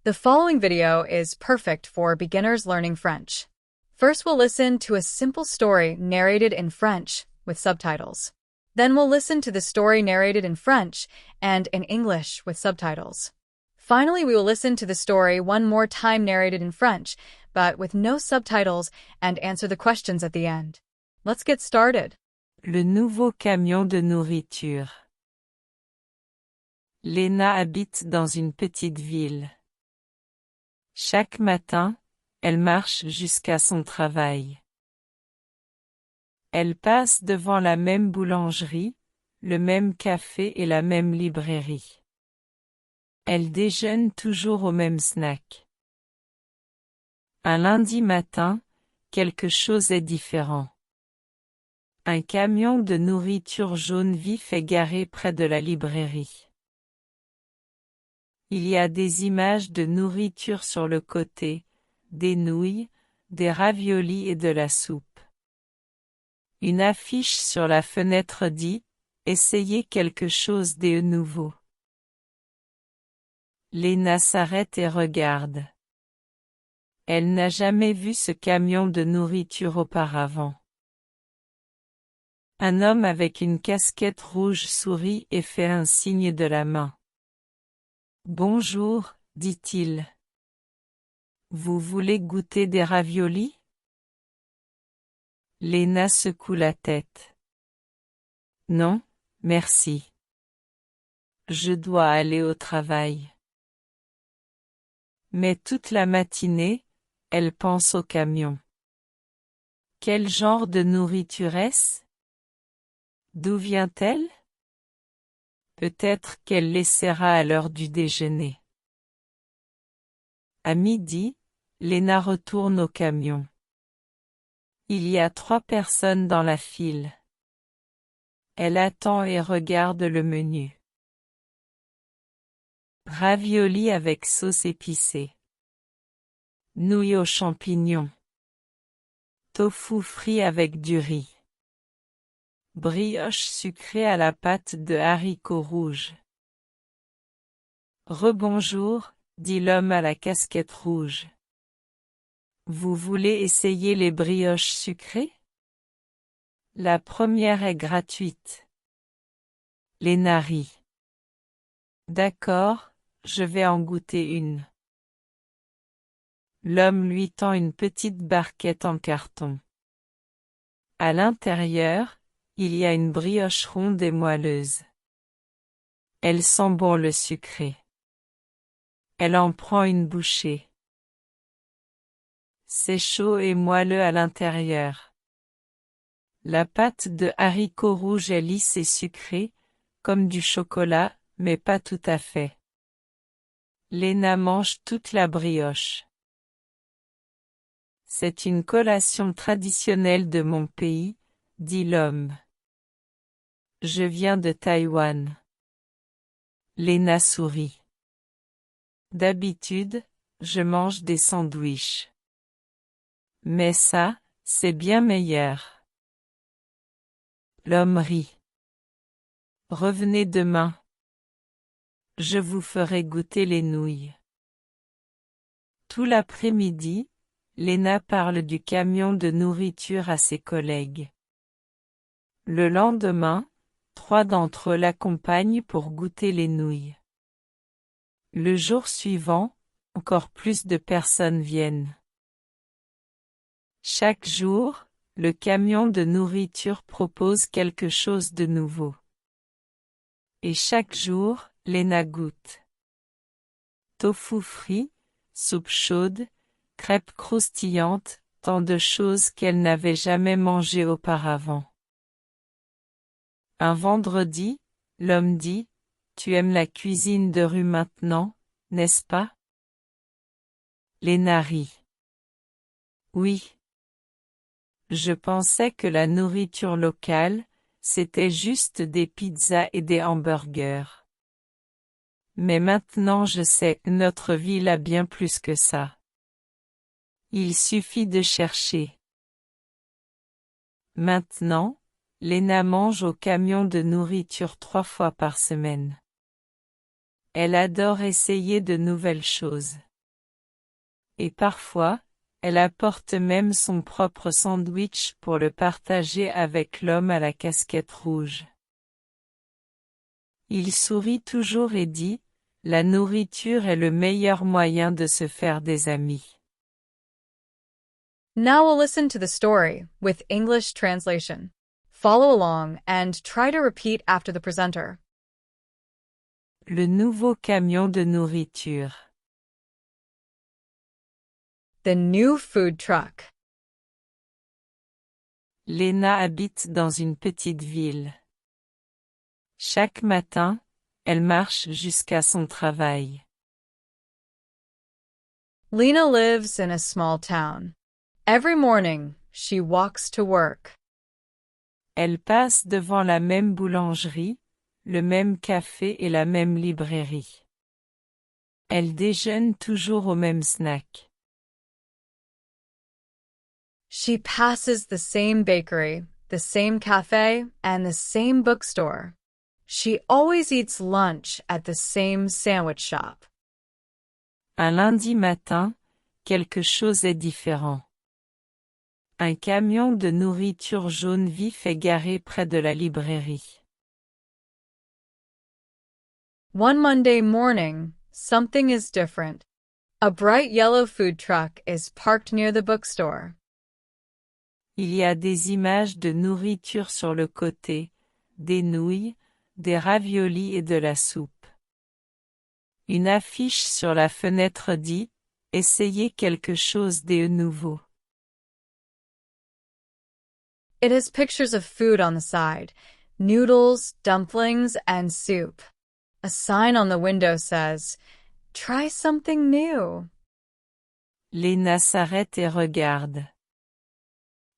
The following video is perfect for beginners learning French. First, we'll listen to a simple story narrated in French with subtitles. Then we'll listen to the story narrated in French and in English with subtitles. Finally, we will listen to the story one more time narrated in French, but with no subtitles, and answer the questions at the end. Let's get started. Le nouveau camion de nourriture. Léna habite dans une petite ville. Chaque matin, elle marche jusqu'à son travail. Elle passe devant la même boulangerie, le même café et la même librairie. Elle déjeune toujours au même snack. Un lundi matin, quelque chose est différent. Un camion de nourriture jaune vif est garé près de la librairie. Il y a des images de nourriture sur le côté, des nouilles, des raviolis et de la soupe. Une affiche sur la fenêtre dit « Essayez quelque chose de nouveau ». Léna s'arrête et regarde. Elle n'a jamais vu ce camion de nourriture auparavant. Un homme avec une casquette rouge sourit et fait un signe de la main. « Bonjour, dit-il. Vous voulez goûter des raviolis ? » Léna secoue la tête. « Non, merci. Je dois aller au travail. » Mais toute la matinée, elle pense au camion. Quel genre de nourriture est-ce ? D'où vient-elle ? Peut-être qu'elle l'essaiera à l'heure du déjeuner. À midi, Léna retourne au camion. Il y a 3 personnes dans la file. Elle attend et regarde le menu. Raviolis avec sauce épicée. Nouilles aux champignons. Tofu frit avec du riz. Brioche sucrée à la pâte de haricots rouges. Rebonjour, dit l'homme à la casquette rouge. Vous voulez essayer les brioches sucrées ? La première est gratuite. Léna rit. D'accord, je vais en goûter une. L'homme lui tend une petite barquette en carton. À l'intérieur, il y a une brioche ronde et moelleuse. Elle sent bon le sucré. Elle en prend une bouchée. C'est chaud et moelleux à l'intérieur. La pâte de haricots rouges est lisse et sucrée, comme du chocolat, mais pas tout à fait. Léna mange toute la brioche. C'est une collation traditionnelle de mon pays, dit l'homme. Je viens de Taïwan. Léna sourit. D'habitude, je mange des sandwichs. Mais ça, c'est bien meilleur. L'homme rit. Revenez demain. Je vous ferai goûter les nouilles. Tout l'après-midi, Léna parle du camion de nourriture à ses collègues. Le lendemain, 3 d'entre eux l'accompagnent pour goûter les nouilles. Le jour suivant, encore plus de personnes viennent. Chaque jour, le camion de nourriture propose quelque chose de nouveau. Et chaque jour, Léna goûte. Tofu frit, soupe chaude, crêpes croustillantes, tant de choses qu'elle n'avait jamais mangées auparavant. Un vendredi, l'homme dit, « Tu aimes la cuisine de rue maintenant, n'est-ce pas ?» Léna rit. Oui. Je pensais que la nourriture locale, c'était juste des pizzas et des hamburgers. Mais maintenant je sais, notre ville a bien plus que ça. Il suffit de chercher. Maintenant, Léna mange au camion de nourriture 3 fois par semaine. Elle adore essayer de nouvelles choses. et parfois, elle apporte même son propre sandwich pour le partager avec l'homme à la casquette rouge. Il sourit toujours et dit, la nourriture est le meilleur moyen de se faire des amis. Now we'll listen to the story with English translation. Follow along and try to repeat after the presenter. Le nouveau camion de nourriture. The new food truck. Lena habite dans une petite ville. Chaque matin, elle marche jusqu'à son travail. Lena lives in a small town. Every morning, she walks to work. Elle passe devant la même boulangerie, le même café et la même librairie. Elle déjeune toujours au même snack. She passes the same bakery, the same cafe, and the same bookstore. She always eats lunch at the same sandwich shop. Un lundi matin, quelque chose est différent. Un camion de nourriture jaune vif est garé près de la librairie. One Monday morning, something is different. A bright yellow food truck is parked near the bookstore. Il y a des images de nourriture sur le côté, des nouilles, des raviolis et de la soupe. Une affiche sur la fenêtre dit « Essayez quelque chose de nouveau ». It has pictures of food on the side, noodles, dumplings, and soup. A sign on the window says, "Try something new." Lena s'arrête et regarde.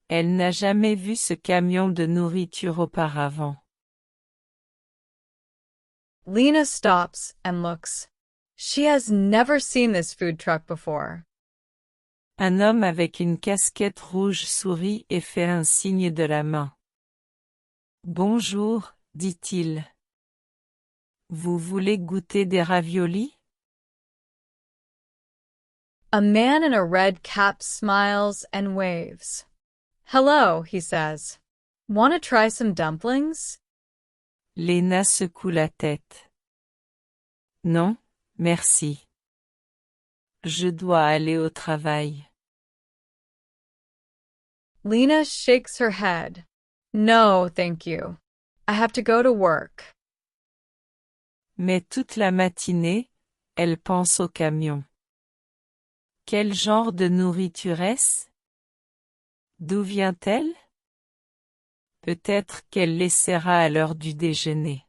Elle n'a jamais vu ce camion de nourriture auparavant. Lena stops and looks. She has never seen this food truck before. Un homme avec une casquette rouge sourit et fait un signe de la main. Bonjour, dit-il. Vous voulez goûter des raviolis? A man in a red cap smiles and waves. Hello, he says. Want to try some dumplings? Lena secoue la tête. Non, merci. Je dois aller au travail. Lena shakes her head. No, thank you. I have to go to work. Mais toute la matinée, elle pense au camion. Quel genre de nourriture est-ce? D'où vient-elle? Peut-être qu'elle l'essaiera à l'heure du déjeuner.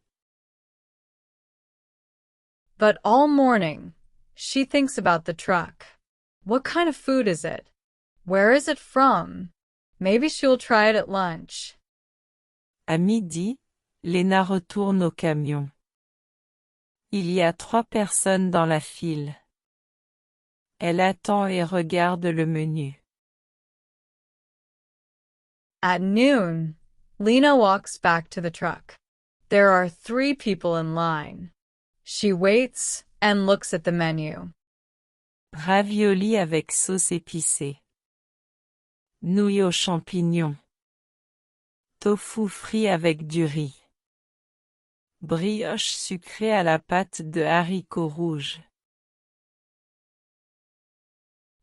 But all morning, she thinks about the truck. What kind of food is it? Where is it from? Maybe she'll try it at lunch. À midi, Lena retourne au camion. Il y a 3 personnes dans la file. Elle attend et regarde le menu. At noon, Lena walks back to the truck. There are 3 people in line. She waits and looks at the menu. Raviolis avec sauce épicée. Nouilles aux champignons. Tofu frit avec du riz. Brioche sucrée à la pâte de haricots rouges.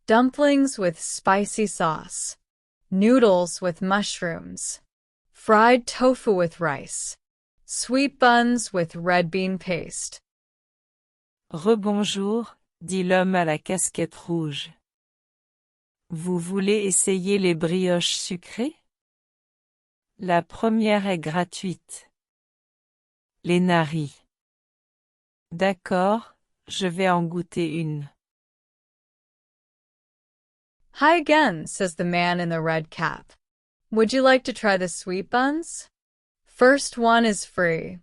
Dumplings with spicy sauce. Noodles with mushrooms. Fried tofu with rice. Sweet buns with red bean paste. Rebonjour, dit l'homme à la casquette rouge. Vous voulez essayer les brioches sucrées? La première est gratuite. Lena rit. D'accord, je vais en goûter une. Hi again, says the man in the red cap. Would you like to try the sweet buns? First one is free.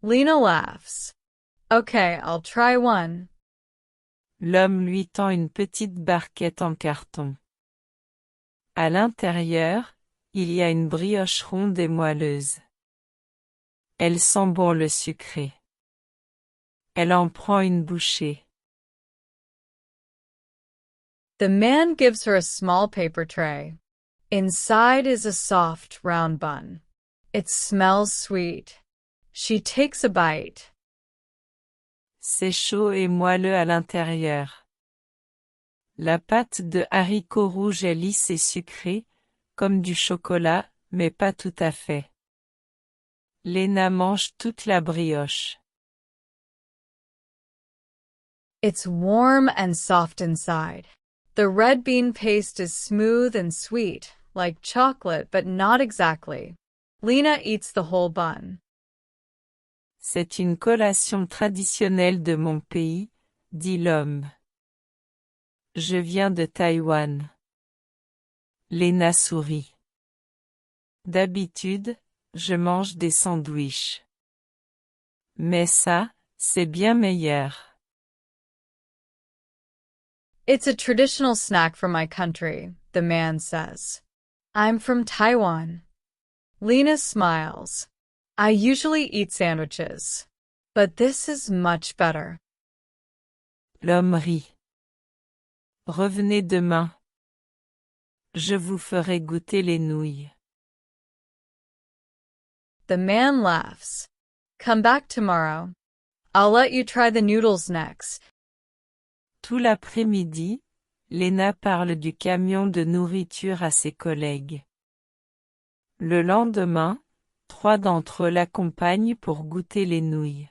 Lena laughs. Okay, I'll try one. L'homme lui tend une petite barquette en carton. À l'intérieur, il y a une brioche ronde et moelleuse. Elle sent bon le sucré. Elle en prend une bouchée. The man gives her a small paper tray. Inside is a soft, round bun. It smells sweet. She takes a bite. C'est chaud et moelleux à l'intérieur. La pâte de haricots rouges est lisse et sucrée, comme du chocolat, mais pas tout à fait. Lena mange toute la brioche. It's warm and soft inside. The red bean paste is smooth and sweet, like chocolate, but not exactly. Lena eats the whole bun. C'est une collation traditionnelle de mon pays, dit l'homme. Je viens de Taïwan. Lena sourit. D'habitude, je mange des sandwichs. Mais ça, c'est bien meilleur. It's a traditional snack from my country, the man says. I'm from Taiwan. Lena smiles. I usually eat sandwiches, but this is much better. L'homme rit. Revenez demain. Je vous ferai goûter les nouilles. The man laughs. Come back tomorrow. I'll let you try the noodles next. Tout l'après-midi, Lena parle du camion de nourriture à ses collègues. Le lendemain, 3 d'entre eux l'accompagnent pour goûter les nouilles.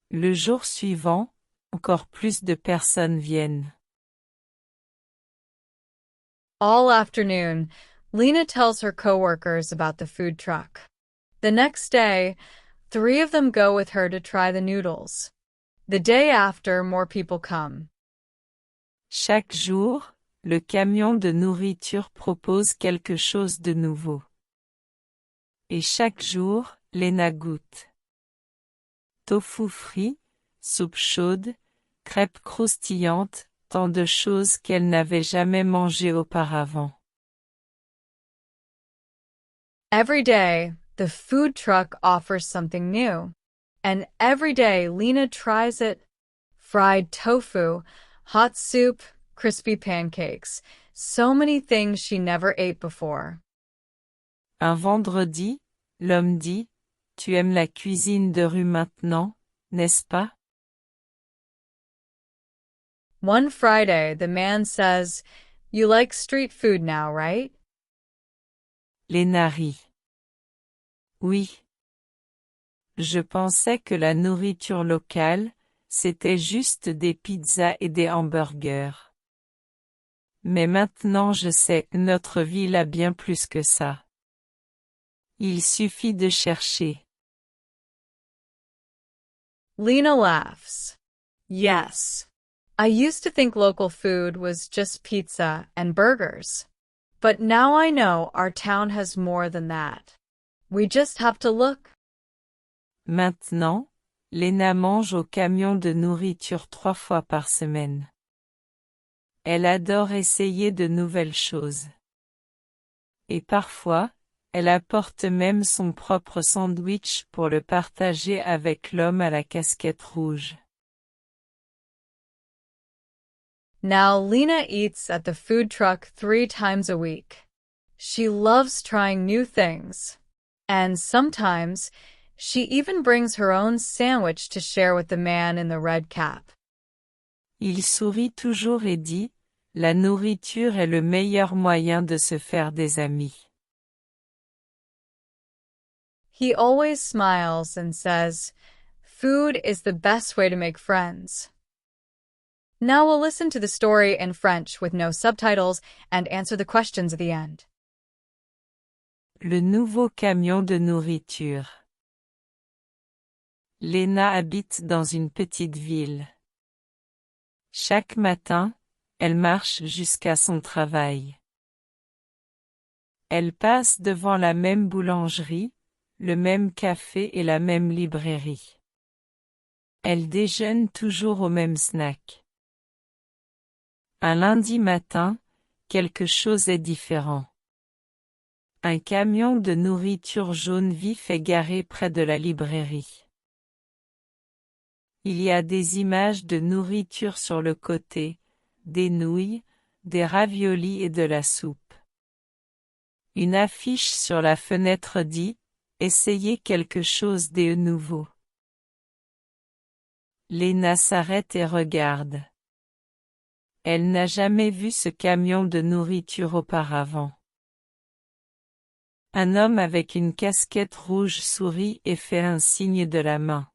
Le jour suivant, encore plus de personnes viennent. All afternoon, Lena tells her coworkers about the food truck. The next day, 3 of them go with her to try the noodles. The day after, more people come. Chaque jour, le camion de nourriture propose quelque chose de nouveau. Et chaque jour, Lena goûte. Tofu frit, soupe chaude, crêpes croustillantes, tant de choses qu'elle n'avait jamais mangées auparavant. Every day, the food truck offers something new. And every day, Lena tries it. Fried tofu, hot soup, crispy pancakes. So many things she never ate before. Un vendredi, l'homme dit, « Tu aimes la cuisine de rue maintenant, n'est-ce pas ?» One Friday, the man says, "You like street food now, right?" Lena rit. Oui. Je pensais que la nourriture locale, c'était juste des pizzas et des hamburgers. Mais maintenant je sais que notre ville a bien plus que ça. Il suffit de chercher. Lena laughs. Yes. I used to think local food was just pizza and burgers. But now I know our town has more than that. We just have to look. Maintenant, Lena mange au camion de nourriture 3 fois par semaine. Elle adore essayer de nouvelles choses. Et parfois, elle apporte même son propre sandwich pour le partager avec l'homme à la casquette rouge. Now Lena eats at the food truck 3 times a week. She loves trying new things. And sometimes, she even brings her own sandwich to share with the man in the red cap. Il sourit toujours et dit, « La nourriture est le meilleur moyen de se faire des amis. » He always smiles and says, "Food is the best way to make friends." Now we'll listen to the story in French with no subtitles and answer the questions at the end. Le nouveau camion de nourriture. Lena habite dans une petite ville. Chaque matin, elle marche jusqu'à son travail. Elle passe devant la même boulangerie, le même café et la même librairie. Elle déjeune toujours au même snack. Un lundi matin, quelque chose est différent. Un camion de nourriture jaune vif est garé près de la librairie. Il y a des images de nourriture sur le côté, des nouilles, des raviolis et de la soupe. Une affiche sur la fenêtre dit « Essayez quelque chose de nouveau ». Léna s'arrête et regarde. Elle n'a jamais vu ce camion de nourriture auparavant. Un homme avec une casquette rouge sourit et fait un signe de la main.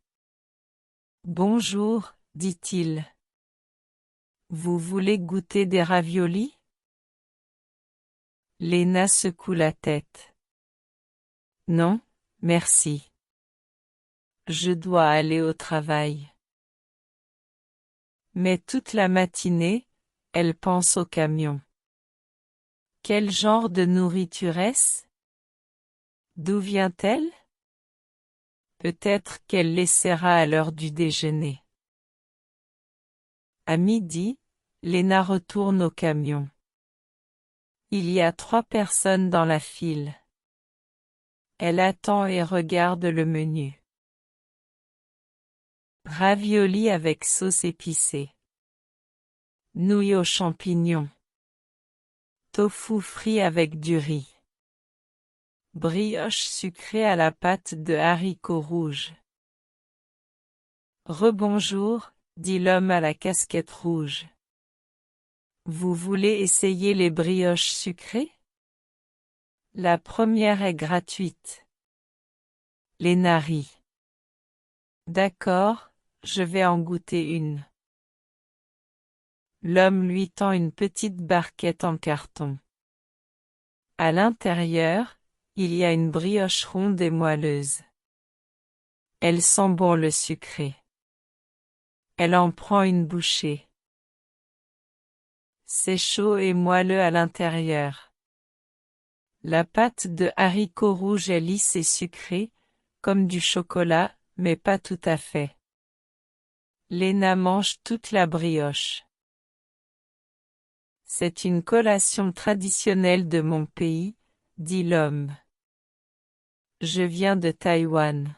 « Bonjour, dit-il. Vous voulez goûter des raviolis ? » Léna secoue la tête. « Non, merci. Je dois aller au travail. » Mais toute la matinée, elle pense au camion. Quel genre de nourriture est-ce ? D'où vient-elle ? Peut-être qu'elle l'essaiera à l'heure du déjeuner. À midi, Léna retourne au camion. Il y a 3 personnes dans la file. Elle attend et regarde le menu. Raviolis avec sauce épicée. Nouilles aux champignons. Tofu frit avec du riz. Brioche sucrée à la pâte de haricots rouges. Rebonjour, dit l'homme à la casquette rouge. Vous voulez essayer les brioches sucrées ? La première est gratuite. Léna rit. D'accord, je vais en goûter une. L'homme lui tend une petite barquette en carton. À l'intérieur, il y a une brioche ronde et moelleuse. Elle sent bon le sucré. Elle en prend une bouchée. C'est chaud et moelleux à l'intérieur. La pâte de haricots rouges est lisse et sucrée, comme du chocolat, mais pas tout à fait. Léna mange toute la brioche. C'est une collation traditionnelle de mon pays, dit l'homme. Je viens de Taïwan.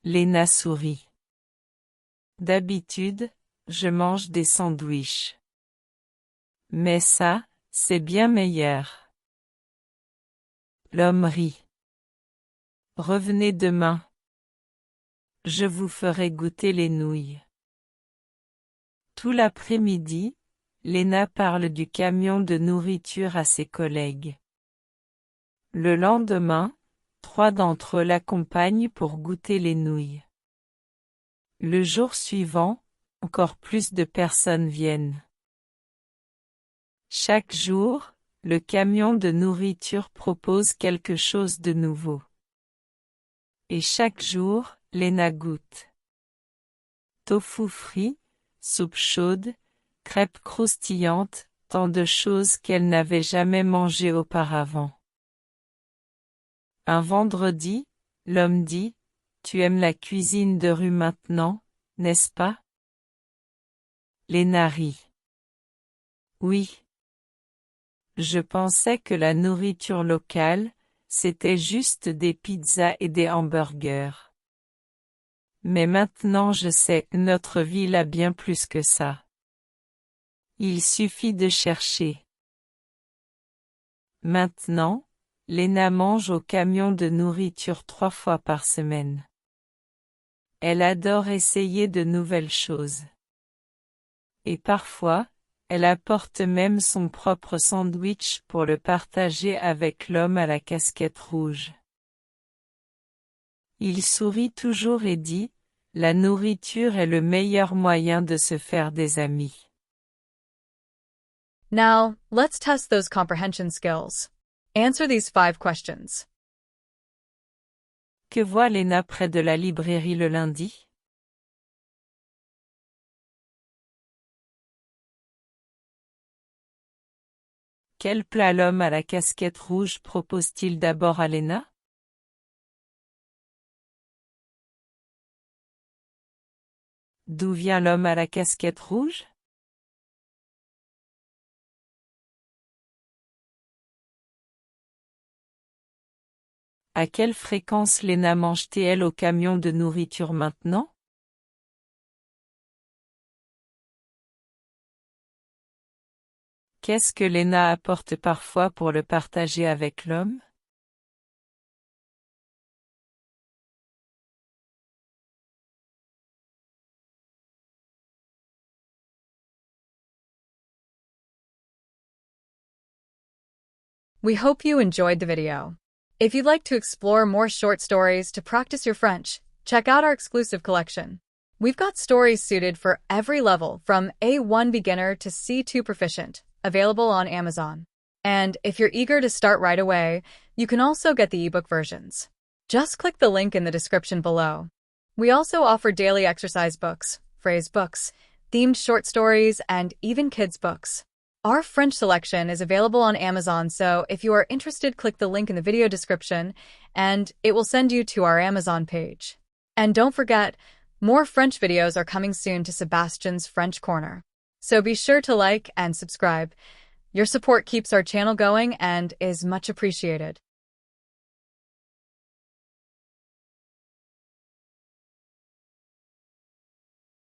Léna sourit. D'habitude, je mange des sandwichs. Mais ça, c'est bien meilleur. L'homme rit. Revenez demain. Je vous ferai goûter les nouilles. Tout l'après-midi, Léna parle du camion de nourriture à ses collègues. Le lendemain, 3 d'entre eux l'accompagnent pour goûter les nouilles. Le jour suivant, encore plus de personnes viennent. Chaque jour, le camion de nourriture propose quelque chose de nouveau. Et chaque jour, Léna goûte. Tofu frit, soupe chaude, crêpes croustillantes, tant de choses qu'elle n'avait jamais mangées auparavant. Un vendredi, l'homme dit, « Tu aimes la cuisine de rue maintenant, n'est-ce pas ?» Léna rit. Oui. Je pensais que la nourriture locale, c'était juste des pizzas et des hamburgers. Mais maintenant je sais, notre ville a bien plus que ça. Il suffit de chercher. Maintenant, Léna mange au camion de nourriture 3 fois par semaine. Elle adore essayer de nouvelles choses. Et parfois, elle apporte même son propre sandwich pour le partager avec l'homme à la casquette rouge. Il sourit toujours et dit, « La nourriture est le meilleur moyen de se faire des amis. » Now, let's test those comprehension skills. Answer these 5 questions. Que voit Léna près de la librairie le lundi? Quel plat l'homme à la casquette rouge propose-t-il d'abord à Léna? D'où vient l'homme à la casquette rouge? À quelle fréquence Léna mange-t-elle au camion de nourriture maintenant? Qu'est-ce que Léna apporte parfois pour le partager avec l'homme? We hope you enjoyed the video. If you'd like to explore more short stories to practice your French, check out our exclusive collection. We've got stories suited for every level, from A1 beginner to C2 proficient, available on Amazon. And if you're eager to start right away, you can also get the ebook versions. Just click the link in the description below. We also offer daily exercise books, phrase books, themed short stories, and even kids' books. Our French selection is available on Amazon, so if you are interested, click the link in the video description, and it will send you to our Amazon page. And don't forget, more French videos are coming soon to Sebastian's French Corner. So be sure to like and subscribe. Your support keeps our channel going and is much appreciated.